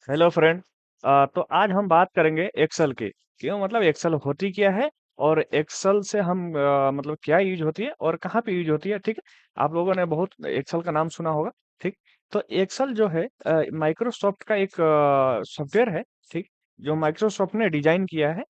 Hello friend. तो आज हम बात करेंगे एक्सेल की। क्यों मतलब एक्सेल होती क्या है और एक्सेल से हम मतलब क्या यूज होती है और कहाँ पे यूज होती है। ठीक है, आप लोगों ने बहुत एक्सेल का नाम सुना होगा। ठीक, तो एक्सेल जो है माइक्रोसॉफ्ट का एक सॉफ्टवेयर है। ठीक, जो माइक्रोसॉफ्ट ने डिजाइन किया है।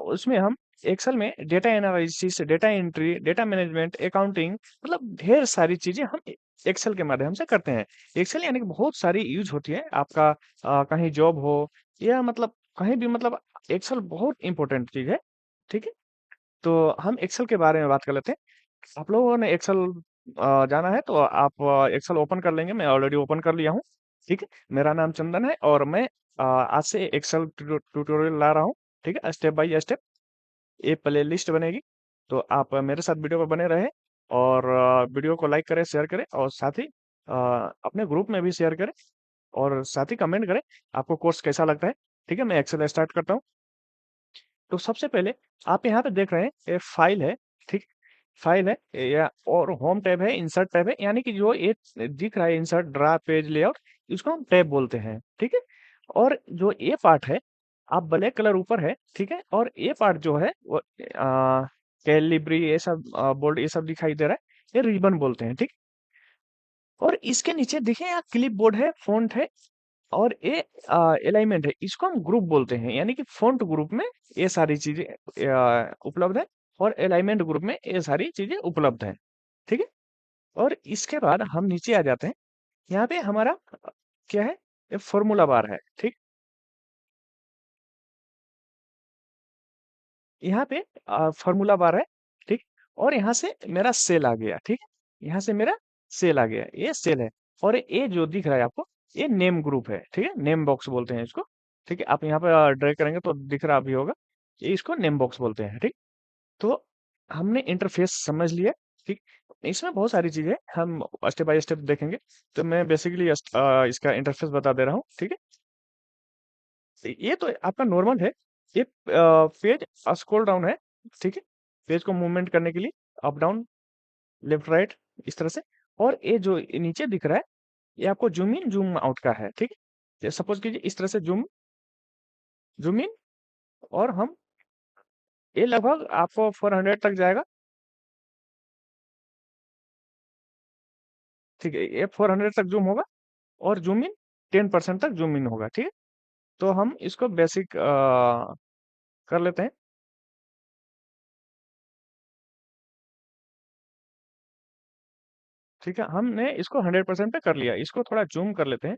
उसमें हम एक्सेल में data analysis, data entry, data management, accounting, मतलब ढेर सारी चीजें हम एक्सेल के माध्यम से करते हैं। एक्सेल यानी कि बहुत सारी यूज होती है आपका, कहीं जॉब हो या मतलब कहीं भी, मतलब एक्सेल बहुत इंपॉर्टेंट चीज है। ठीक है, तो हम एक्सेल के बारे में बात कर लेते हैं। आप लोगों ने एक्सेल जाना है तो आप एक्सेल ओपन कर लेंगे। मैं ऑलरेडी ओपन कर लिया हूँ। ठीक है, मेरा नाम चंदन है और मैं आज से एक्सेल ट्यूटोरियल ला रहा हूँ। ठीक है, स्टेप बाय स्टेप ये प्लेलिस्ट बनेगी। तो आप मेरे साथ वीडियो पर बने रहे और वीडियो को लाइक करें, शेयर करें और साथ ही अपने ग्रुप में भी शेयर करें और साथ ही कमेंट करें आपको कोर्स कैसा लगता है। ठीक है, मैं एक्सेल स्टार्ट करता हूँ। तो सबसे पहले आप यहाँ पे देख रहे हैं ये फाइल है। ठीक, फाइल है या और होम टैब है, इंसर्ट टैब है, यानी कि जो ये दिख रहा है इंसर्ट, ड्रा, पेज लेआउट, इसको हम टैब बोलते हैं। ठीक है, और जो ये पार्ट है आप ब्लैक कलर ऊपर है। ठीक है, और ये पार्ट जो है वो कैलिब्री, ये सब बोल्ड, ये सब दिखाई दे रहा है, ये रिबन बोलते हैं। ठीक, और इसके नीचे देखिए यहाँ क्लिप बोर्ड है, फॉन्ट है और ये अलाइनमेंट है। इसको हम ग्रुप बोलते हैं, यानी कि फॉन्ट ग्रुप में ये सारी चीजें उपलब्ध है और अलाइनमेंट ग्रुप में ये सारी चीजें उपलब्ध है। ठीक है, और इसके बाद हम नीचे आ जाते हैं। यहाँ पे हमारा क्या है, ये फॉर्मूला बार है। ठीक, यहाँ पे फॉर्मूला बार है। ठीक, और यहाँ से मेरा सेल आ गया। ठीक, यहाँ से मेरा सेल आ गया, ये सेल है। और ये जो दिख रहा है आपको, ये नेम ग्रुप है। ठीक है, नेम बॉक्स बोलते हैं इसको। ठीक है, आप यहाँ पे ड्रैग करेंगे तो दिख रहा भी होगा, ये इसको नेम बॉक्स बोलते हैं। ठीक, तो हमने इंटरफेस समझ लिया। ठीक, इसमें बहुत सारी चीजें हम स्टेप बाय स्टेप देखेंगे। तो मैं बेसिकली इसका इंटरफेस बता दे रहा हूँ। ठीक है, ये तो आपका नॉर्मल है। ये पेज स्क्रॉल डाउन है। ठीक है, पेज को मूवमेंट करने के लिए अप डाउन, लेफ्ट राइट, इस तरह से। और ये जो नीचे दिख रहा है, ये आपको जूम इन जूम आउट का है। ठीक है, सपोज कीजिए इस तरह से जूम जूम इन, और हम ये लगभग आपको 400 तक जाएगा। ठीक है, ये 400 तक जूम होगा और जूम इन 10% तक जूम इन होगा। ठीक है, तो हम इसको बेसिक कर लेते हैं। ठीक है, हमने इसको 100% पे कर लिया। इसको थोड़ा जूम कर लेते हैं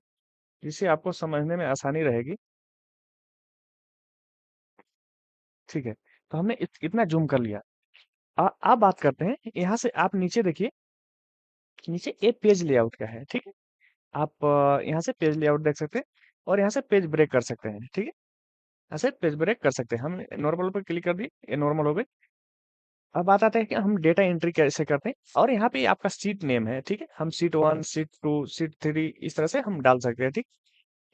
जिससे आपको समझने में आसानी रहेगी। ठीक है, तो हमने इतना जूम कर लिया। आप बात करते हैं, यहाँ से आप नीचे देखिए, नीचे एक पेज लेआउट का है। ठीक है, आप यहाँ से पेज लेआउट देख सकते हैं और यहाँ से पेज ब्रेक कर सकते हैं। ठीक है, यहाँ से पेज ब्रेक कर सकते हैं। हम नॉर्मल पर क्लिक कर दिए, ये नॉर्मल हो गई। अब बात आता है कि हम डेटा एंट्री कैसे करते हैं, और यहाँ पे आपका सीट नेम है। ठीक है, हम सीट 1, सीट 2, सीट 3 इस तरह से हम डाल सकते हैं। ठीक,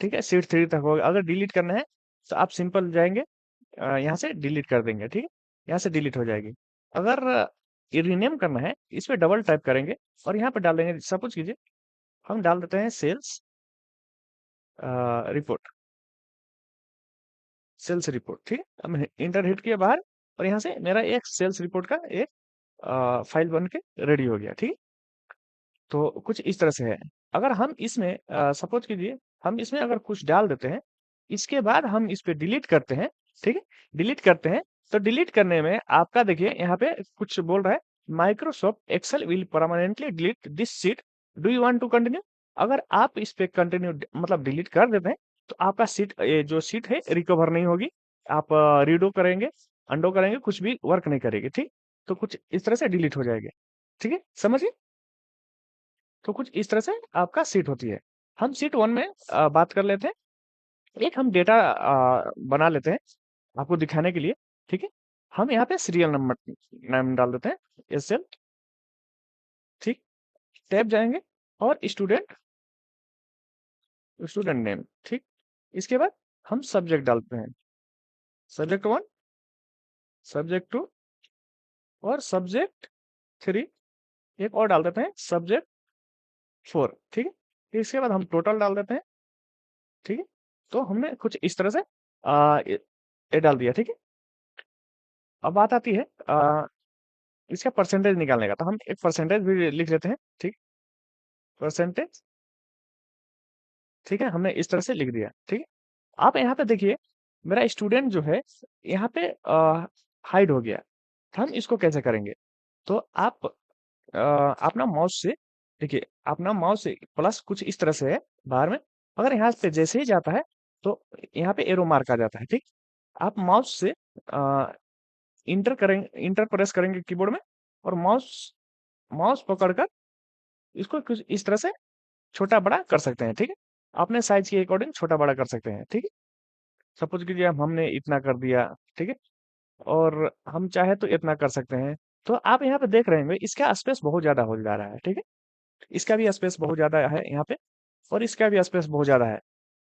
ठीक है, सीट 3 तक होगा। अगर डिलीट करना है तो आप सिंपल जाएंगे, यहाँ से डिलीट कर देंगे। ठीक है, यहाँ से डिलीट हो जाएगी। अगर ये रीनेम करना है, इस पे डबल टाइप करेंगे और यहाँ पे डाल देंगे। सपोज कीजिए हम डाल देते हैं सेल्स रिपोर्ट, सेल्स रिपोर्ट। ठीक है, हम इंटर हिट किया बाहर और यहाँ से मेरा एक सेल्स रिपोर्ट का एक फाइल बन के रेडी हो गया। ठीक है, तो कुछ इस तरह से है। अगर हम इसमें सपोज कीजिए हम इसमें अगर कुछ डाल देते हैं, इसके बाद हम इस पे डिलीट करते हैं। ठीक है, डिलीट करते हैं तो डिलीट करने में आपका देखिए यहाँ पे कुछ बोल रहा है, Microsoft Excel will permanently delete this sheet, do you want to continue. अगर आप इस पे कंटिन्यू मतलब डिलीट कर देते हैं तो आपका सीट, ये जो सीट है रिकवर नहीं होगी। आप रीडो करेंगे, अंडो करेंगे, कुछ भी वर्क नहीं करेगी। ठीक, तो कुछ इस तरह से डिलीट हो जाएगा। ठीक है, समझिए। तो कुछ इस तरह से आपका सीट होती है। हम सीट 1 में बात कर लेते हैं। एक हम डेटा बना लेते हैं आपको दिखाने के लिए। ठीक है, हम यहाँ पे सीरियल नंबर नाम डाल देते हैं, एसएल। ठीक, टैब जाएंगे और स्टूडेंट, स्टूडेंट नेम। ठीक, इसके बाद हम सब्जेक्ट डालते हैं, सब्जेक्ट 1, सब्जेक्ट 2 और सब्जेक्ट 3। एक और डाल देते हैं, सब्जेक्ट 4। ठीक है, इसके बाद हम टोटल डाल देते हैं। ठीक है, तो हमने कुछ इस तरह से ये डाल दिया, ठीक है। अब बात आती है इसका परसेंटेज निकालने का, तो हम एक परसेंटेज भी लिख लेते हैं, ठीक। परसेंटेज, ठीक है, हमने इस तरह से लिख दिया, ठीक है। आप यहाँ पे देखिए, मेरा स्टूडेंट जो है यहाँ पे हाइड हो गया। तो हम इसको कैसे करेंगे? तो आप अपना माउस से, देखिए अपना माउस से प्लस कुछ इस तरह से है बाहर में, अगर यहाँ पे जैसे ही जाता है तो यहाँ पे एरो मार्क आ जाता है, ठीक। आप माउस से इंटर करेंगे, इंटर प्रेस करेंगे कीबोर्ड में, और माउस माउस पकड़कर इसको कुछ इस तरह से छोटा बड़ा कर सकते हैं, ठीक है। अपने साइज के अकॉर्डिंग छोटा बड़ा कर सकते हैं, ठीक है। सपोज कीजिए हमने इतना कर दिया, ठीक है, और हम चाहे तो इतना कर सकते हैं। तो आप यहाँ पे देख रहे होंगे इसका स्पेस बहुत ज्यादा हो जा रहा है, ठीक है। इसका भी स्पेस बहुत ज्यादा है यहाँ पे, और इसका भी स्पेस बहुत ज्यादा है।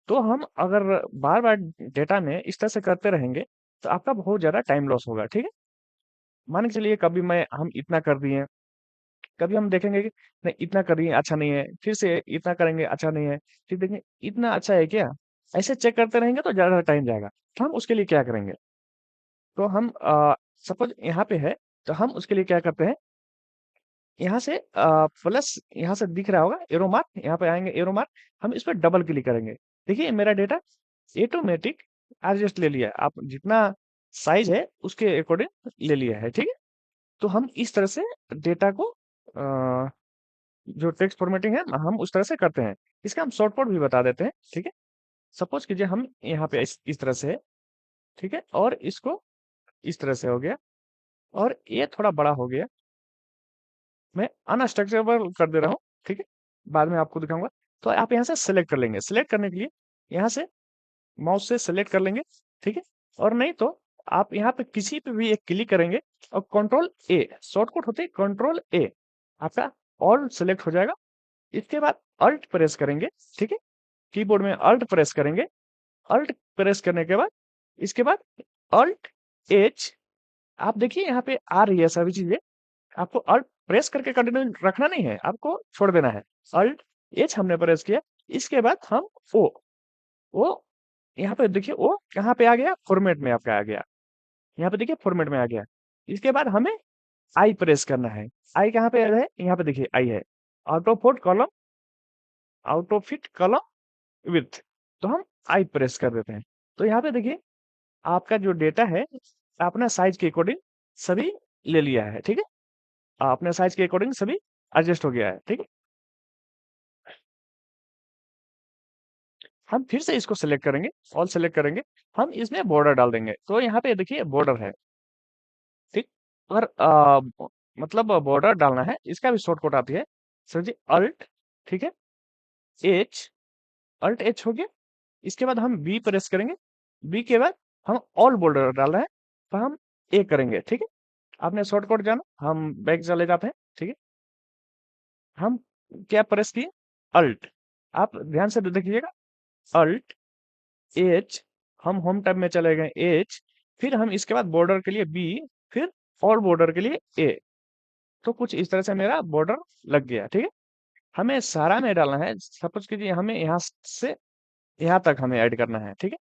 तो हम अगर बार बार डेटा में इस तरह से करते रहेंगे तो आपका बहुत ज्यादा टाइम लॉस होगा, ठीक है। मान के चलिए कभी मैं हम इतना कर दिए, कभी हम देखेंगे कि नहीं इतना कर दिए अच्छा नहीं है, फिर से इतना करेंगे अच्छा नहीं है, फिर देखेंगे इतना अच्छा है क्या, ऐसे चेक करते रहेंगे तो ज्यादा टाइम जाएगा। तो हम उसके लिए क्या करेंगे? तो हम सपोज यहाँ पे है, तो हम उसके लिए क्या करते हैं, यहाँ से प्लस, यहाँ से दिख रहा होगा एरो मार्क, यहाँ पे आएंगे एरो मार्क, हम इस पर डबल क्लिक करेंगे। देखिए मेरा डेटा ऑटोमेटिक एडजस्ट ले लिया है, आप जितना साइज है उसके अकॉर्डिंग ले लिया है, ठीक है। तो हम इस तरह से डेटा को जो टेक्स्ट फॉर्मेटिंग है हम उस तरह से करते हैं। इसका हम शॉर्टकट भी बता देते हैं, ठीक है। सपोज कीजिए हम यहाँ पे इस तरह से है, ठीक है, और इसको इस तरह से हो गया, और ये थोड़ा बड़ा हो गया, मैं अनस्ट्रक्चरेबल कर दे रहा हूँ, ठीक है, बाद में आपको दिखाऊंगा। तो आप यहाँ से सेलेक्ट कर लेंगे, सेलेक्ट करने के लिए यहाँ से माउस से सेलेक्ट कर लेंगे, ठीक है। और नहीं तो आप यहाँ पे किसी पे भी एक क्लिक करेंगे, और कंट्रोल ए, शॉर्टकट होते हैं कंट्रोल ए, आपका ऑल सेलेक्ट हो जाएगा। इसके बाद अल्ट प्रेस करेंगे, ठीक है, कीबोर्ड में अल्ट प्रेस करेंगे। अल्ट प्रेस करने के बाद इसके बाद अल्ट एच, आप देखिए यहाँ पे आ रही है सभी चीजें, आपको अल्ट प्रेस करके कंटिन्यू रखना नहीं है, आपको छोड़ देना है। अल्ट एच हमने प्रेस किया, इसके बाद हम ओ, ओ यहाँ पे देखिए ओ कहाँ पे आ गया, फॉर्मेट में आपका आ गया, यहाँ पे देखिए फॉर्मेट में आ गया। इसके बाद हमें आई प्रेस करना है। आई कहाँ पे है, यहाँ पे देखिए आई है, out of fort column, out of fit column with, तो हम आई प्रेस कर देते हैं। तो यहाँ पे देखिए आपका जो डेटा है अपना साइज के अकॉर्डिंग सभी ले लिया है, ठीक है। अपने साइज के अकॉर्डिंग सभी एडजस्ट हो गया है, ठीक है। हम फिर से इसको सेलेक्ट करेंगे, ऑल सेलेक्ट करेंगे, हम इसमें बॉर्डर डाल देंगे। तो यहाँ पे देखिए बॉर्डर है, ठीक। अगर मतलब बॉर्डर डालना है, इसका भी शॉर्टकट आती है सर जी, अल्ट, ठीक है, एच, अल्ट एच हो गया। इसके बाद हम बी प्रेस करेंगे, बी के बाद हम ऑल बॉर्डर डाल रहे हैं, तो हम ए करेंगे, ठीक है। आपने शॉर्टकट जाना, हम बैक चले जाते हैं, ठीक है। हम क्या प्रेस किए, अल्ट, आप ध्यान से देखिएगा, अल्ट एच, हम होम टैब में चले गए एच, फिर हम इसके बाद बॉर्डर के लिए बी, फिर ऑल बॉर्डर के लिए ए। तो कुछ इस तरह से मेरा बॉर्डर लग गया, ठीक है। हमें सारा में डालना है, सपोज कीजिए हमें यहाँ से यहाँ तक हमें ऐड करना है, ठीक है।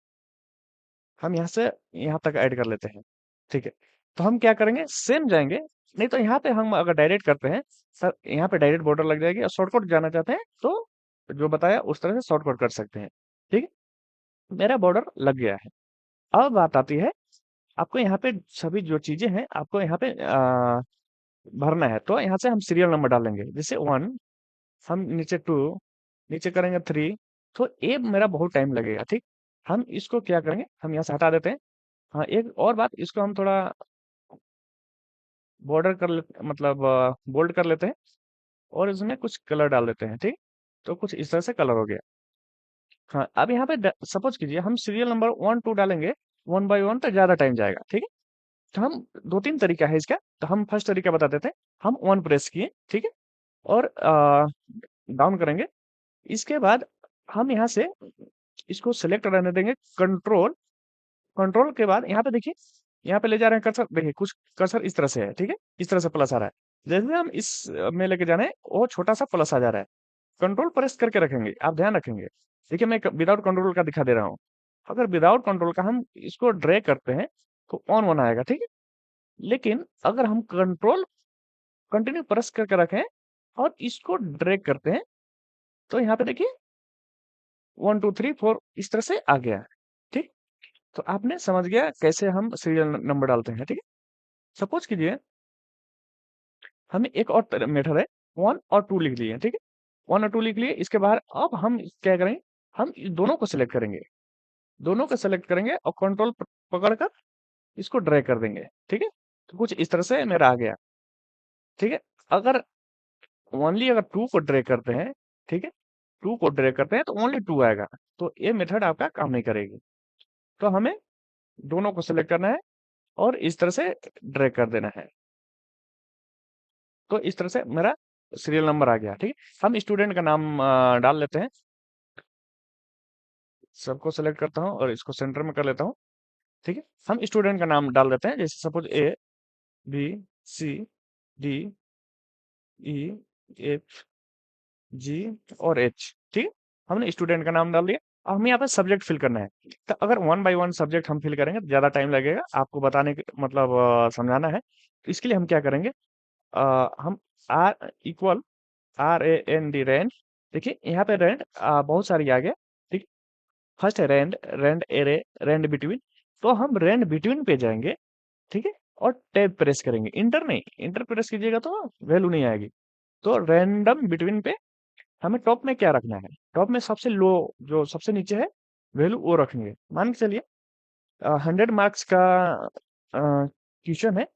हम यहाँ से यहाँ तक ऐड कर लेते हैं, ठीक है। तो हम क्या करेंगे, सेम जाएंगे, नहीं तो यहाँ पे हम अगर डायरेक्ट करते हैं सर, यहाँ पे डायरेक्ट बॉर्डर लग जाएगी, और शॉर्टकट जाना चाहते हैं तो जो बताया उस तरह से शॉर्टकट कर सकते हैं, ठीक है। मेरा बॉर्डर लग गया है। अब बात आती है, आपको यहाँ पे सभी जो चीजें हैं आपको यहाँ पे भरना है। तो यहाँ से हम सीरियल नंबर डालेंगे, जैसे 1, हम नीचे 2, नीचे करेंगे 3, तो ये मेरा बहुत टाइम लगेगा, ठीक। हम इसको क्या करेंगे, हम यहाँ से हटा देते हैं। हाँ एक और बात, इसको हम थोड़ा बॉर्डर कर लेते, मतलब बोल्ड कर लेते हैं, और इसमें कुछ कलर डाल देते हैं, ठीक। तो कुछ इस तरह से कलर हो गया। हाँ अब यहाँ पे सपोज कीजिए हम सीरियल नंबर 1 2 डालेंगे, 1 बाय 1 तो ज्यादा टाइम जाएगा, ठीक है। तो हम दो तीन तरीका है इसका, तो हम फर्स्ट तरीका बता देते हैं। हम 1 प्रेस किए, ठीक है, और डाउन करेंगे। इसके बाद हम यहाँ से इसको सेलेक्ट रहने देंगे, कंट्रोल, कंट्रोल के बाद यहाँ पे देखिए, यहाँ पे ले जा रहे हैं कर्सर, देखिए कुछ कर्सर इस तरह से है, ठीक है, इस तरह से प्लस आ रहा है। जैसे हम इस में लेके जाना है, वो छोटा सा प्लस आ जा रहा है। कंट्रोल प्रेस करके रखेंगे, आप ध्यान रखेंगे। देखिए मैं विदाउट कंट्रोल का दिखा दे रहा हूँ, अगर विदाउट कंट्रोल का हम इसको ड्रैग करते हैं तो ऑन वन आएगा, ठीक है। लेकिन अगर हम कंट्रोल कंटिन्यू प्रेस करके रखें और इसको ड्रैग करते हैं तो यहाँ पे देखिए 1 2 3 4 इस तरह से आ गया है, ठीक। तो आपने समझ गया कैसे हम सीरियल नंबर डालते हैं, ठीक है। सपोज कीजिए हमें एक और मेथड है, 1 और 2 लिख लिए, ठीक है। 1 और 2 लिख लिए, इसके बाद अब हम क्या करेंगे, हम दोनों को सिलेक्ट करेंगे, दोनों को सिलेक्ट करेंगे और कंट्रोल पकड़ कर इसको ड्रैग कर देंगे, ठीक है। तो कुछ इस तरह से मेरा आ गया, ठीक है। अगर ओनली अगर 2 को ड्रैग करते हैं, ठीक है, 2 को ड्रैग करते हैं तो ओनली 2 आएगा, तो ये मेथड आपका काम नहीं करेगी। तो हमें दोनों को सिलेक्ट करना है और इस तरह से ड्रैग कर देना है। तो इस तरह से मेरा सीरियल नंबर आ गया, ठीक है। हम स्टूडेंट का नाम डाल लेते हैं, सबको सेलेक्ट करता हूँ और इसको सेंटर में कर लेता हूँ, ठीक है। हम स्टूडेंट का नाम डाल देते हैं, जैसे suppose A B C D E F G और H, ठीक है। हमने स्टूडेंट का नाम डाल दिया। अब हमें यहाँ पे सब्जेक्ट फिल करना है। तो अगर 1 बाय 1 सब्जेक्ट हम फिल करेंगे तो ज्यादा टाइम लगेगा, आपको बताने के मतलब समझाना है। तो इसके लिए हम क्या करेंगे, हम ReqR रैंड, देखिए यहाँ पे रैंड बहुत सारी आ गया, ठीक। फर्स्ट है rand, rand array, rand between. तो हम रैंड बिटवीन पे जाएंगे, ठीक है, और टैब प्रेस करेंगे, इंटर नहीं, इंटर प्रेस कीजिएगा तो वैल्यू नहीं आएगी। तो रैंडम बिटवीन पे हमें टॉप में क्या रखना है, टॉप में सबसे लो जो सबसे नीचे है वैल्यू वो रखेंगे। मान के चलिए 100 मार्क्स का क्वेश्चन है,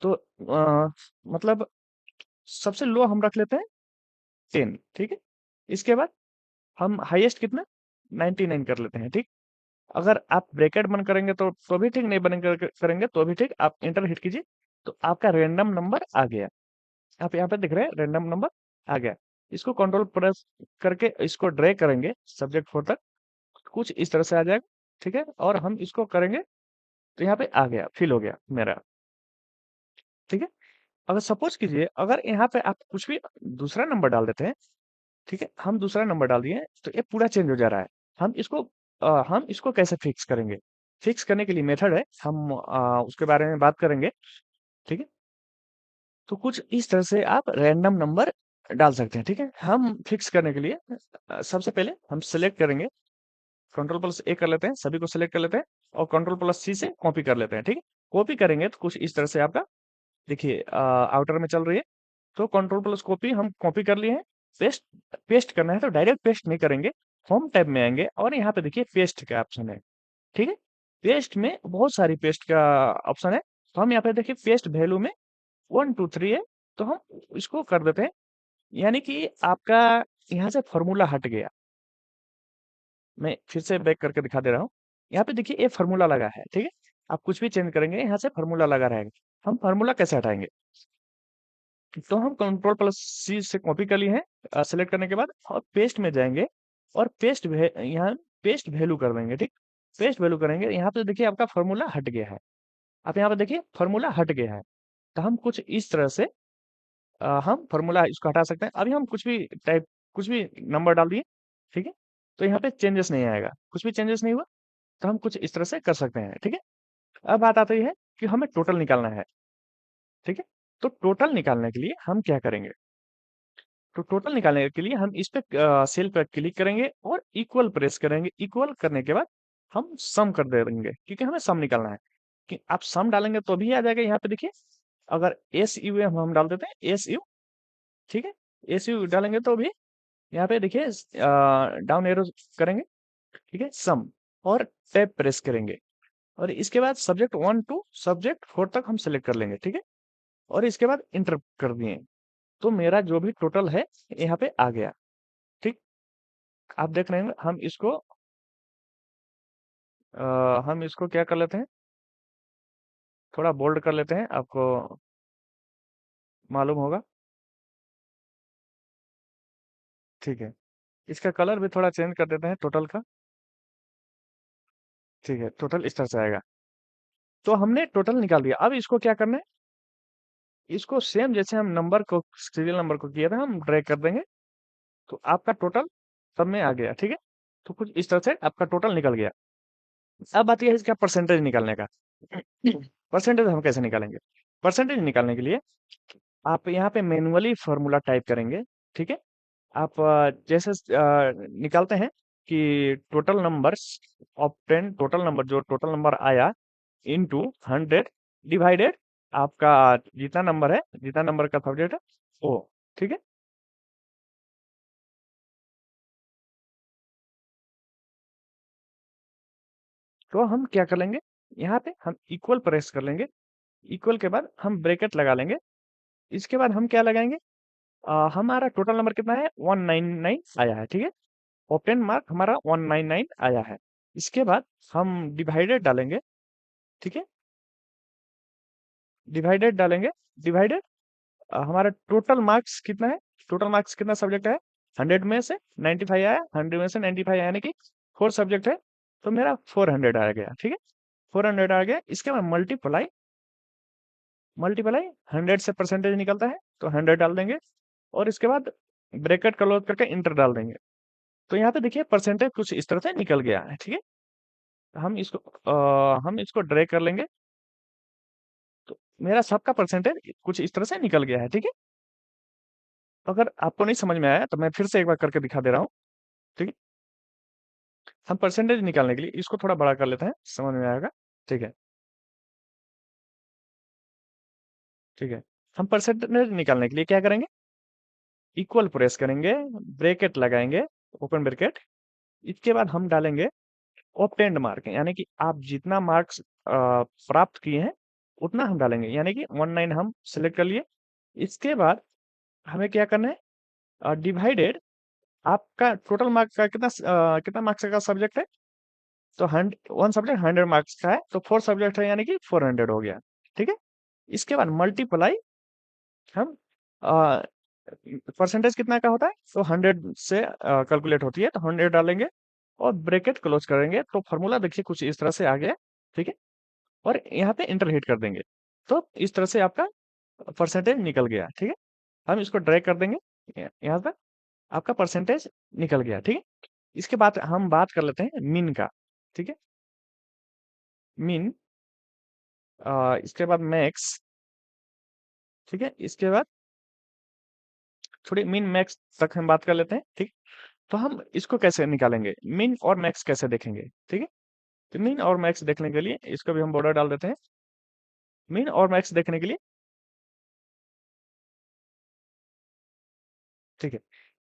तो मतलब सबसे लो हम रख लेते हैं 10, ठीक है। इसके बाद हम हाईएस्ट कितना 99 कर लेते हैं, ठीक। अगर आप ब्रैकेट बंद करेंगे तो भी ठीक, नहीं बंद करेंगे तो भी ठीक, आप इंटर हिट कीजिए तो आपका रैंडम नंबर आ गया। आप यहाँ पे दिख रहे हैं रैंडम नंबर आ गया। इसको कंट्रोल प्रेस करके इसको ड्रैग करेंगे सब्जेक्ट 4 तक, कुछ इस तरह से आ जाएगा, ठीक है। और हम इसको करेंगे तो यहाँ पे आ गया, फिल हो गया मेरा, ठीक है। अगर सपोज कीजिए अगर यहाँ पे आप कुछ भी दूसरा नंबर डाल देते हैं, ठीक है, हम दूसरा नंबर डाल दिए तो ये पूरा चेंज हो जा रहा है। हम इसको कैसे फिक्स करेंगे, फिक्स करने के लिए मेथड है, हम उसके बारे में बात करेंगे, ठीक है। तो कुछ इस तरह से आप रैंडम नंबर डाल सकते हैं, ठीक है। हम फिक्स करने के लिए सबसे पहले हम सिलेक्ट करेंगे, कंट्रोल प्लस ए कर लेते हैं, सभी को सिलेक्ट कर लेते हैं और कंट्रोल प्लस सी से कॉपी कर लेते हैं, ठीक है। कॉपी करेंगे तो कुछ इस तरह से आपका देखिए आउटर में चल रही है। तो कंट्रोल प्लस कॉपी हम कॉपी कर लिए हैं। पेस्ट पेस्ट करना है तो डायरेक्ट पेस्ट नहीं करेंगे, होम टैब में आएंगे और यहाँ पे देखिए पेस्ट का ऑप्शन है, ठीक है। पेस्ट में बहुत सारी पेस्ट का ऑप्शन है, तो हम यहाँ पे देखिए पेस्ट वैल्यू में 1 2 3 है, तो हम इसको कर देते हैं। यानी कि आपका यहाँ से फॉर्मूला हट गया। मैं फिर से बैक करके दिखा दे रहा हूँ। यहाँ पे देखिए ये फॉर्मूला लगा है, ठीक है। आप कुछ भी चेंज करेंगे यहाँ से फॉर्मूला लगा रहेगा। हम फॉर्मूला कैसे हटाएंगे, तो हम कंट्रोल प्लस सी से कॉपी कर लिए हैं सेलेक्ट करने के बाद और पेस्ट में जाएंगे और यहाँ पेस्ट वैल्यू कर देंगे, ठीक। पेस्ट वैल्यू करेंगे, यहाँ पे देखिए आपका फॉर्मूला हट गया है। आप यहाँ पे देखिए फॉर्मूला हट गया है। तो हम कुछ इस तरह से हम फॉर्मूला इसको हटा सकते हैं। अभी हम कुछ भी नंबर डाल दिए, ठीक है। तो यहाँ पे चेंजेस नहीं आएगा, कुछ भी चेंजेस नहीं हुआ। तो हम कुछ इस तरह से कर सकते हैं, ठीक है। अब बात आती है कि हमें टोटल निकालना है, ठीक है। तो टोटल निकालने के लिए हम क्या करेंगे, तो टोटल निकालने के लिए हम इस पे सेल पे क्लिक करेंगे और इक्वल प्रेस करेंगे। इक्वल करने के बाद हम सम कर देंगे, क्योंकि हमें सम निकालना है। कि आप सम डालेंगे तो भी आ जाएगा। यहाँ पे देखिए अगर एस यू हम डाल देते हैं एस यू, ठीक है। एस यू डालेंगे तो भी यहाँ पे देखिए डाउन एरो करेंगे, ठीक है, सम, और टैब प्रेस करेंगे और इसके बाद सब्जेक्ट 4 तक हम सेलेक्ट कर लेंगे, ठीक है। और इसके बाद इंटर कर दिए तो मेरा जो भी टोटल है यहाँ पे आ गया, ठीक। आप देख रहे हैं हम इसको क्या कर लेते हैं, थोड़ा बोल्ड कर लेते हैं, आपको मालूम होगा, ठीक है। इसका कलर भी थोड़ा चेंज कर देते हैं टोटल का, ठीक है। टोटल इस तरह से आएगा। तो हमने टोटल निकाल दिया। अब इसको क्या करना है, इसको सेम जैसे हम नंबर को सीरियल नंबर को किया था हम ड्रैग कर देंगे तो आपका टोटल सब में आ गया, ठीक है। तो कुछ इस तरह से आपका टोटल निकल गया। अब बात यह है इसका परसेंटेज निकालने का। परसेंटेज हम कैसे निकालेंगे? परसेंटेज निकालने के लिए आप यहाँ पे मैन्युअली फॉर्मूला टाइप करेंगे, ठीक है? आप जैसे निकालते हैं कि total numbers of 10, total number जो टोटल नंबर आया इनटू 100 डिवाइडेड आपका जितना नंबर है, जितना नंबर का सब्जेक्ट है वो, ठीक है? तो हम क्या कर लेंगे, यहाँ पे हम इक्वल प्रेस कर लेंगे, इक्वल के बाद हम ब्रैकेट लगा लेंगे। इसके बाद हम क्या लगाएंगे, हमारा टोटल नंबर कितना है, 199 आया है, ठीक है? ऑप्टेन मार्क हमारा 199 आया है। इसके बाद हम डिवाइडेड डालेंगे, ठीक है? डिवाइडेड डालेंगे, डिवाइडेड हमारा टोटल मार्क्स कितना है, टोटल मार्क्स कितना सब्जेक्ट है, 100 में से 95 आया, 100 में से 95 यानी कि 4 सब्जेक्ट है, तो मेरा 400 आ गया, ठीक है? 400 आ गया। इसके बाद मल्टीप्लाई, मल्टीप्लाई 100 से परसेंटेज निकलता है तो 100 डाल देंगे, और इसके बाद ब्रैकेट क्लोज करके इंटर डाल देंगे। तो यहाँ पे देखिए परसेंटेज कुछ इस तरह से निकल गया है, ठीक है? हम इसको ड्रैग कर लेंगे, तो मेरा सबका परसेंटेज कुछ इस तरह से निकल गया है, ठीक है? अगर आपको नहीं समझ में आया तो मैं फिर से एक बार करके दिखा दे रहा हूँ, ठीक है? हम परसेंटेज निकालने के लिए इसको थोड़ा बड़ा कर लेते हैं, समझ में आएगा, ठीक है? ठीक है, हम परसेंटेज निकालने के लिए क्या करेंगे, इक्वल प्रेस करेंगे, ब्रैकेट लगाएंगे, ओपन ब्रैकेट। इसके बाद हम डालेंगे ऑप्टेंड मार्क, यानी कि आप जितना मार्क्स प्राप्त किए हैं उतना हम डालेंगे, यानी कि 19 हम सिलेक्ट कर लिए। इसके बाद हमें क्या करना है, डिवाइडेड आपका टोटल मार्क का कितना मार्क्स का सब्जेक्ट है, तो वन सब्जेक्ट 100 मार्क्स का है, तो 4 सब्जेक्ट है यानी कि 400 हो गया, ठीक है? इसके बाद मल्टीप्लाई हम परसेंटेज कितना का होता है, तो 100 से कैलकुलेट होती है, तो 100 डालेंगे और ब्रैकेट क्लोज करेंगे, तो फॉर्मूला देखिए कुछ इस तरह से आ गया, ठीक है? और यहाँ पे इंटर हिट कर देंगे, तो इस तरह से आपका परसेंटेज निकल गया, ठीक है? हम इसको ड्रैग कर देंगे, यहाँ पर आपका परसेंटेज निकल गया, ठीक है? इसके बाद हम बात कर लेते हैं मीन का, ठीक है? मीन, इसके बाद मैक्स, ठीक है? इसके बाद थोड़ी मीन मैक्स तक हम बात कर लेते हैं, ठीक? तो हम इसको कैसे निकालेंगे, मीन और मैक्स कैसे देखेंगे, ठीक है? तो मीन और मैक्स देखने के लिए इसको भी हम बॉर्डर डाल देते हैं। मीन और मैक्स देखने के लिए, ठीक है,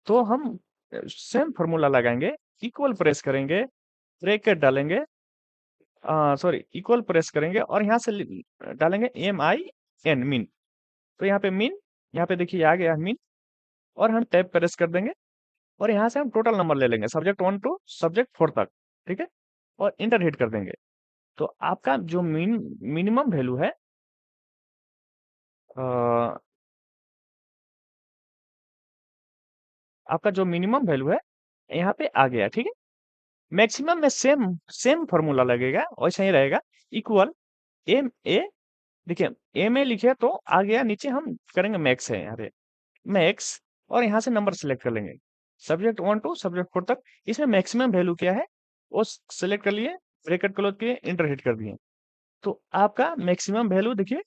तो हम सेम फॉर्मूला लगाएंगे, इक्वल प्रेस करेंगे, ब्रैकेट डालेंगे, सॉरी इक्वल प्रेस करेंगे और यहाँ से डालेंगे MIN मीन। तो यहाँ पे मीन, यहाँ पे देखिए आ गया मीन, और हम टैब प्रेस कर देंगे, और यहाँ से हम टोटल नंबर ले लेंगे सब्जेक्ट 1 टू सब्जेक्ट 4 तक, ठीक है? और इंटर हिट कर देंगे। तो आपका जो मिनिमम वैल्यू है, अ, आपका जो मिनिमम वैल्यू है यहाँ पे आ गया, ठीक है? मैक्सिमम में सेम सेम फॉर्मूला लगेगा, वैसा ही रहेगा, इक्वल एम ए, देखिए एम ए लिखे तो आ गया, नीचे हम करेंगे मैक्स है यहाँ पे, मैक्स, और यहाँ से नंबर सेलेक्ट कर लेंगे सब्जेक्ट 1 टू सब्जेक्ट 4 तक। इसमें मैक्सिमम वैल्यू क्या है वो सेलेक्ट कर लिए, ब्रैकेट क्लोज किए, इंटर हिट कर दिए, तो आपका मैक्सिमम वैल्यू देखिए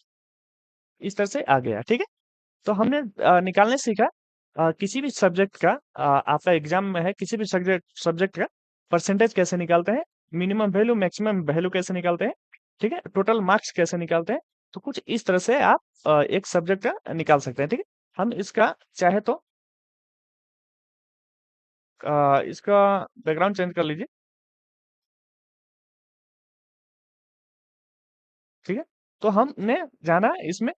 इस तरह से आ गया, ठीक है? तो हमने निकालने सीखा किसी भी सब्जेक्ट का, आपका एग्जाम में है किसी भी सब्जेक्ट सब्जेक्ट का परसेंटेज कैसे निकालते हैं, मिनिमम वैल्यू मैक्सिमम वैल्यू कैसे निकालते हैं, ठीक है? टोटल मार्क्स कैसे निकालते हैं, तो कुछ इस तरह से आप एक सब्जेक्ट का निकाल सकते हैं, ठीक है? हम इसका चाहे तो इसका बैकग्राउंड चेंज कर लीजिए, ठीक है? तो हमने जाना इसमें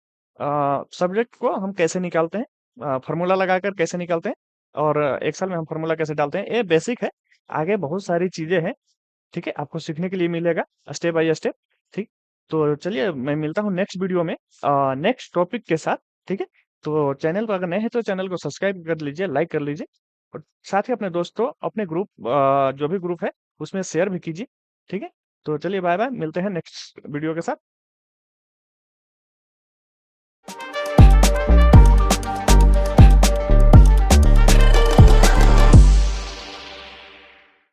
सब्जेक्ट को हम कैसे निकालते हैं, फॉर्मूला लगाकर कैसे निकालते हैं, और एक्सेल में हम फॉर्मूला कैसे डालते हैं, ये बेसिक है। आगे बहुत सारी चीजें हैं, ठीक है? आपको सीखने के लिए मिलेगा स्टेप बाय स्टेप, ठीक? तो चलिए मैं मिलता हूँ नेक्स्ट वीडियो में नेक्स्ट टॉपिक के साथ, ठीक है? तो चैनल पर अगर नए हैं तो चैनल को सब्सक्राइब कर लीजिए, लाइक कर लीजिए, और साथ ही अपने दोस्तों, अपने ग्रुप, जो भी ग्रुप है उसमें शेयर भी कीजिए, ठीक है? तो चलिए बाय बाय, मिलते हैं नेक्स्ट वीडियो के साथ।